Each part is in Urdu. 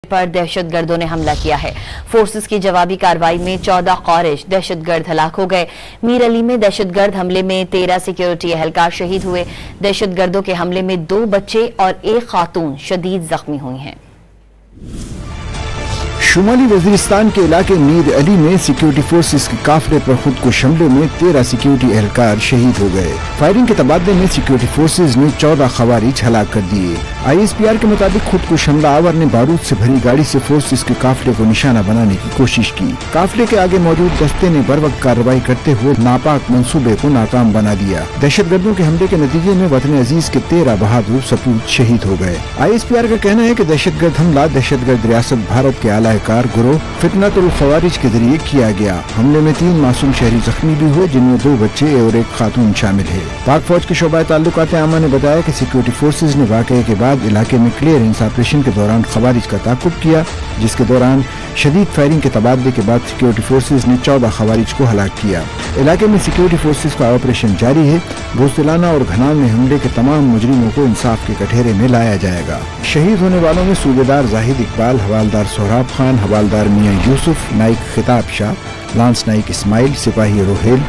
پر دہشت گردوں نے حملہ کیا ہے۔ فورسز کی جوابی کارروائی میں 14 خارج دہشت گرد ہلاک ہو گئے۔ میر علی میں دہشت گرد حملے میں 13 سیکیورٹی اہلکار شہید ہوئے۔ دہشت گردوں کے حملے میں 2 بچے اور 1 خاتون شدید زخمی ہوئی ہیں۔ شمالی وزیرستان کے علاقے میر علی میں سیکیورٹی فورسز کے قافلے پر خودکش حملے میں 13 سیکیورٹی اہلکار شہید ہو گئے۔ فائرنگ کے تبادلے میں سیکیورٹی فورسز نے 14 خوارج ہلاک کر دیے۔ ISPR کے مطابق خودکش حملہ آور نے بارود سے بھری گاڑی سے فورسز کے قافلے کو نشانہ بنانے کی کوشش کی۔ قافلے کے آگے موجود دستے نے بروقت کارروائی کرتے ہوئے ناپاک منصوبے کو ناکام بنا دیا۔ دہشت گردوں کے حملے کے نتیجے میں وطن عزیز کے 13 بہادر سپوت شہید ہو گئے۔ ISPR کا کہنا ہے کہ دہشت گرد حملہ دہشت گرد ریاست بھارت کے اعلی کار گروہ فتنۃ الخوارج کے ذریعے کیا گیا۔ حملے میں 3 معصوم شہری زخمی بھی ہوئے، جن میں 2 بچے اور 1 خاتون شامل ہے۔ پاک فوج کے شعبہ تعلقات عامہ نے بتایا کہ سیکیورٹی فورسز نے واقعے کے بعد علاقے میں کلیئرنس آپریشن کے دوران خوارج کا تعاقب کیا، جس کے دوران شدید فائرنگ کے تبادلے کے بعد سیکیورٹی فورسز نے 14 خوارج کو ہلاک کیا۔ علاقے میں سیکیورٹی فورسز کا آپریشن جاری ہے۔ بوستلانہ اور گھنان میں حملے کے تمام مجرموں کو انصاف کے کٹہرے میں لایا جائے گا۔ شہید ہونے والوں میں صوبیدار زاہد اقبال، حوالدار سہراب خان، حوالدار میاں یوسف، نائک خطاب شاہ، لانس نائک اسماعیل، سپاہی روہیل،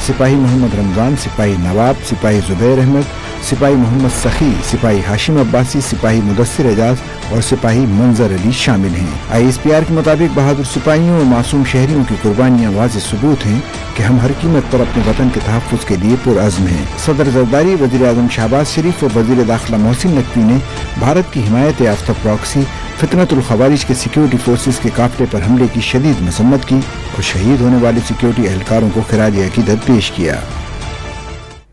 سپاہی محمد رمضان، سپاہی نواب، سپاہی زبیر احمد، سپاہی محمد سخی، سپاہی ہاشم عباسی، سپاہی مدثر اعجاز اور سپاہی منظر علی شامل ہیں۔ ISPR کے مطابق بہادر سپاہیوں اور معصوم شہریوں کی قربانیاں واضح ثبوت ہیں کہ ہم ہر قیمت پر اپنے وطن کے تحفظ کے لیے پرعزم ہیں۔ صدر زرداری، وزیر اعظم شہباز شریف اور وزیر داخلہ محسن نقوی نے بھارت کی حمایت یافتہ پراکسی فتنۃ الخوارج کے سیکیورٹی فورسز کے قافلے پر حملے کی شدید مذمت کی اور شہید ہونے والے سیکیورٹی اہلکاروں کو خراج عقیدت پیش کیا۔